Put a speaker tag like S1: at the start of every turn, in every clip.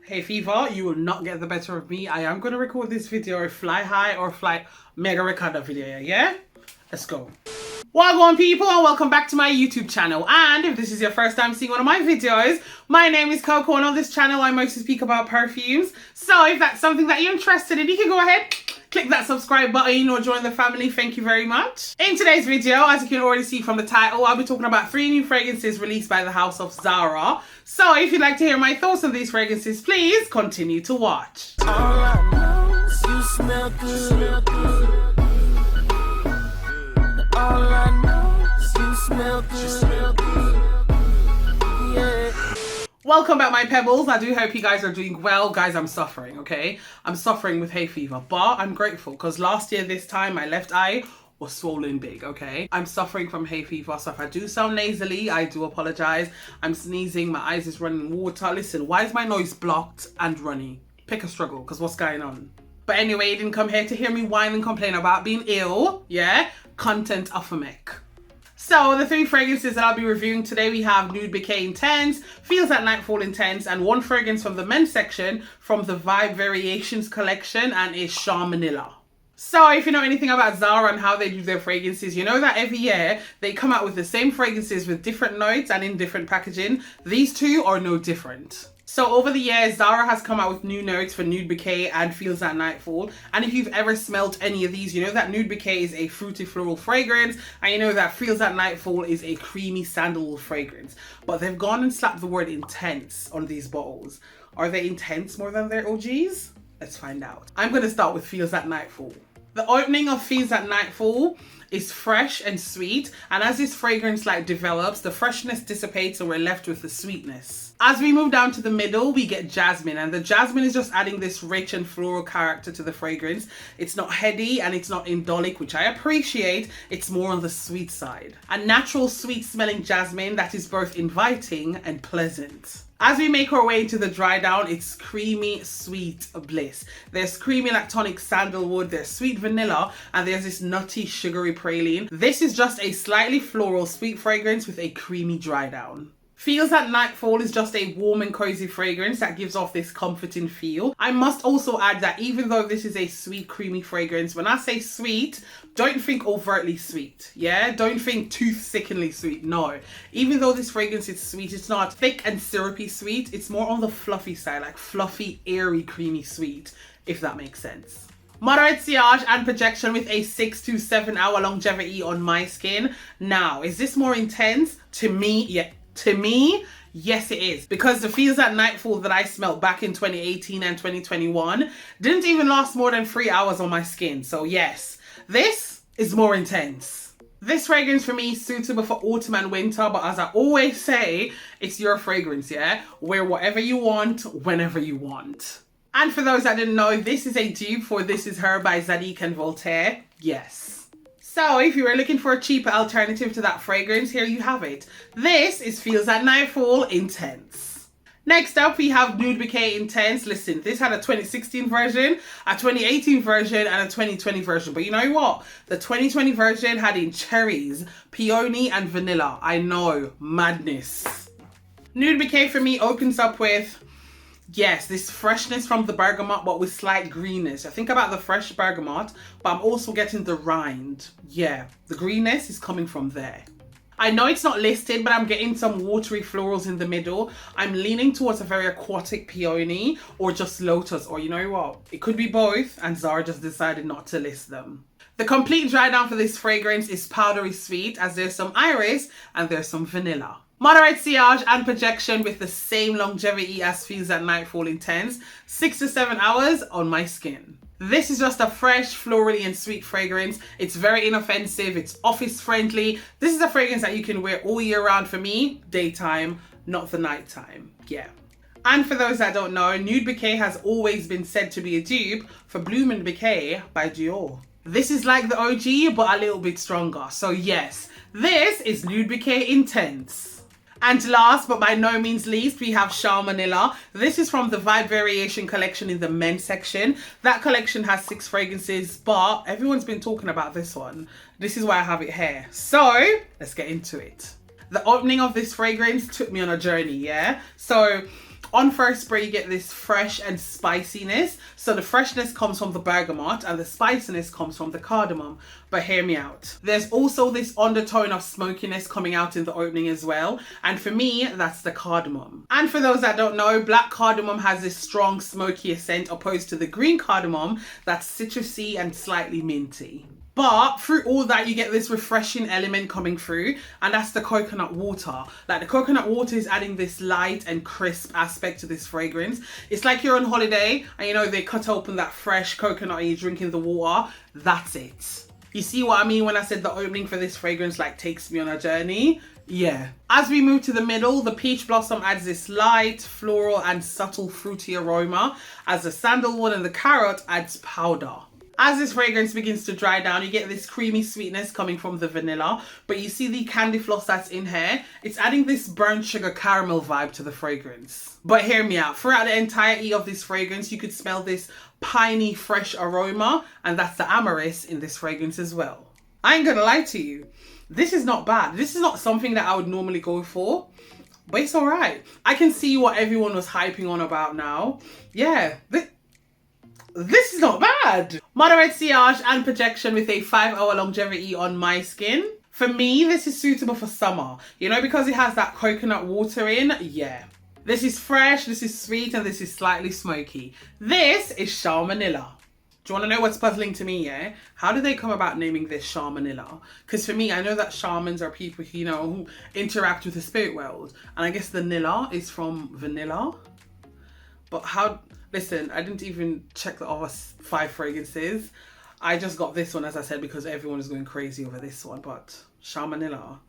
S1: Hey Fever, you will not get the better of me. I am going to record this video fly high or fly mega recorder video, yeah? Let's go. Wagwan people, and welcome back to my YouTube channel. And if this is your first time seeing one of my videos, my name is Coco, and on this channel I mostly speak about perfumes. So if that's something that you're interested in, you can go ahead, click that subscribe button or join the family. Thank you very much. In today's video, as you can already see from the title, I'll be talking about 3 new fragrances released by the house of Zara. So if you'd like to hear my thoughts on these fragrances, please continue to watch.
S2: All I know is you smell good. All I know is you smell good. Yeah.
S1: Welcome back, my pebbles. I do hope you guys are doing well. Guys, I'm suffering, okay? I'm suffering with hay fever, but I'm grateful because last year this time my left eye was swollen big, okay? I'm suffering from hay fever, so if I do sound nasally, I do apologize. I'm sneezing, my eyes is running water. Listen, why is my nose blocked and runny? Pick a struggle, because what's going on? But anyway, you didn't come here to hear me whine and complain about being ill, yeah? Content of a mech. So the 3 fragrances that I'll be reviewing today, we have Nude Bouquet Intense, Feels at Nightfall Intense, and 1 fragrance from the men's section from the Vibe Variations collection, and it's Shamanilla. So if you know anything about Zara and how they do their fragrances, you know that every year they come out with the same fragrances with different notes and in different packaging. These 2 are no different. So over the years, Zara has come out with new notes for Nude Bouquet and Feels at Nightfall. And if you've ever smelled any of these, you know that Nude Bouquet is a fruity floral fragrance, and you know that Feels at Nightfall is a creamy sandalwood fragrance. But they've gone and slapped the word intense on these bottles. Are they intense more than their OGs? Let's find out. I'm going to start with Feels at Nightfall. The opening of Feels at Nightfall is fresh and sweet, and as this fragrance develops, the freshness dissipates and we're left with the sweetness. As we move down to the middle, we get jasmine, and the jasmine is just adding this rich and floral character to the fragrance. It's not heady and it's not indolic, which I appreciate. It's more on the sweet side. A natural sweet smelling jasmine that is both inviting and pleasant. As we make our way into the dry down, it's creamy, sweet bliss. There's creamy lactonic sandalwood, there's sweet vanilla, and there's this nutty, sugary praline. This is just a slightly floral, sweet fragrance with a creamy dry down. Feels at Nightfall is just a warm and cozy fragrance that gives off this comforting feel. I must also add that even though this is a sweet, creamy fragrance, when I say sweet, don't think overtly sweet, yeah? Don't think tooth-sickeningly sweet, no. Even though this fragrance is sweet, it's not thick and syrupy sweet. It's more on the fluffy side, like fluffy, airy, creamy sweet, if that makes sense. Moderate sillage and projection with a 6 to 7 hour longevity on my skin. Now, is this more intense? To me, yeah. To me, yes it is. Because the Feels at Nightfall that I smelled back in 2018 and 2021 didn't even last more than 3 hours on my skin. So yes, this is more intense. This fragrance for me is suitable for autumn and winter, but as I always say, it's your fragrance, yeah? Wear whatever you want, whenever you want. And for those that didn't know, this is a dupe for This Is Her by Zadig and Voltaire. Yes. So if you were looking for a cheaper alternative to that fragrance, here you have it. This is Feels at Nightfall Intense. Next up, we have Nude Bouquet Intense. Listen, this had a 2016 version, a 2018 version, and a 2020 version. But you know what? The 2020 version had in cherries, peony, and vanilla. I know, madness. Nude Bouquet for me opens up with, yes, this freshness from the bergamot, but with slight greenness. I think about the fresh bergamot, but I'm also getting the rind. Yeah, the greenness is coming from there. I know it's not listed, but I'm getting some watery florals in the middle. I'm leaning towards a very aquatic peony or just lotus, or you know what? It could be both, and Zara just decided not to list them. The complete dry down for this fragrance is powdery sweet, as there's some iris and there's some vanilla. Moderate sillage and projection with the same longevity as Feels at Nightfall Intense, 6 to 7 hours on my skin. This is just a fresh, florally and sweet fragrance. It's very inoffensive, it's office friendly. This is a fragrance that you can wear all year round for me, daytime, not the nighttime, yeah. And for those that don't know, Nude Bouquet has always been said to be a dupe for Bloom & Bouquet by Dior. This is like the OG, but a little bit stronger. So yes, this is Nude Bouquet Intense. And last but by no means least, we have Shamanilla. This is from the Vibe Variation collection in the men's section. That collection has 6 fragrances, but everyone's been talking about this one. This is why I have it here. So let's get into it. The opening of this fragrance took me on a journey, yeah? So On first spray, you get this fresh and spiciness. So the freshness comes from the bergamot and the spiciness comes from the cardamom. But hear me out. There's also this undertone of smokiness coming out in the opening as well. And for me, that's the cardamom. And for those that don't know, black cardamom has this strong smoky scent opposed to the green cardamom that's citrusy and slightly minty. But through all that, you get this refreshing element coming through, and that's the coconut water. Like, the coconut water is adding this light and crisp aspect to this fragrance. It's like you're on holiday and, you know, they cut open that fresh coconut and you're drinking the water. That's it. You see what I mean when I said the opening for this fragrance like takes me on a journey? Yeah. As we move to the middle, the peach blossom adds this light, floral and subtle fruity aroma, as the sandalwood and the carrot adds powder. As this fragrance begins to dry down, you get this creamy sweetness coming from the vanilla, but you see the candy floss that's in here? It's adding this burnt sugar caramel vibe to the fragrance. But hear me out, throughout the entirety of this fragrance, you could smell this piney, fresh aroma, and that's the amyris in this fragrance as well. I ain't gonna lie to you, this is not bad. This is not something that I would normally go for, but it's alright. I can see what everyone was hyping on about now. Yeah, this is not bad. Moderate sillage and projection with a 5-hour longevity on my skin. For me, this is suitable for summer. You know, because it has that coconut water in, yeah. This is fresh, this is sweet, and this is slightly smoky. This is Shamanilla. Do you want to know what's puzzling to me, yeah? How did they come about naming this Shamanilla? Because for me, I know that shamans are people, you know, who interact with the spirit world. And I guess the nilla is from vanilla. But how... Listen, I didn't even check the other 5 fragrances. I just got this one, as I said, because everyone is going crazy over this one. But Shamanilla.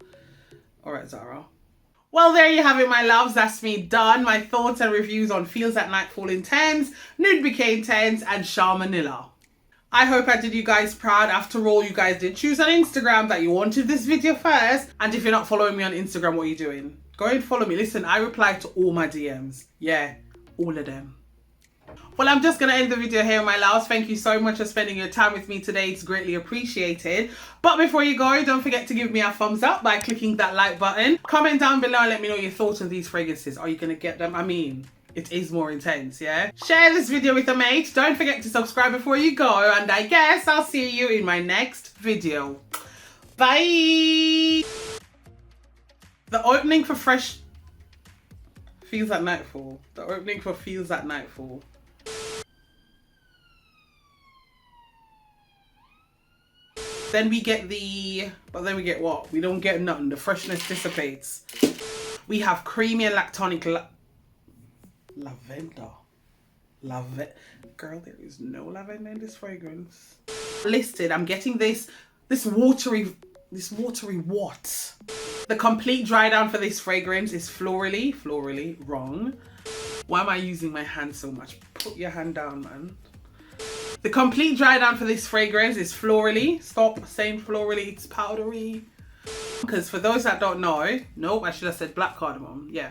S1: All right, Zara. Well, there you have it, my loves. That's me done. My thoughts and reviews on Feels at Nightfall in 10s, Nude Bouquet 10s, and Shamanilla. I hope I did you guys proud. After all, you guys did choose on Instagram that you wanted this video first. And if you're not following me on Instagram, what are you doing? Go and follow me. Listen, I reply to all my DMs. Yeah, all of them. Well, I'm just going to end the video here, my loves. Thank you so much for spending your time with me today. It's greatly appreciated. But before you go, don't forget to give me a thumbs up by clicking that like button. Comment down below and let me know your thoughts on these fragrances. Are you going to get them? I mean, it is more intense, yeah? Share this video with a mate. Don't forget to subscribe before you go. And I guess I'll see you in my next video. Bye! The opening for Fresh... Feels at Nightfall. The opening for Feels at Nightfall. Then we get the... But then we get what? We don't get nothing. The freshness dissipates. We have creamy and lactonic... Lavender. Girl, there is no lavender in this fragrance. Listed, I'm getting this watery what? The complete dry down for this fragrance is florally, wrong. Why am I using my hand so much? Put your hand down, man. The complete dry down for this fragrance is florally. Stop saying florally, it's powdery. Because for those that don't know, nope, I should have said black cardamom, yeah.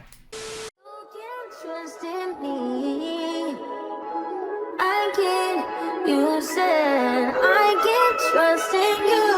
S3: Trust in me. I can't, you said I can't trust in you.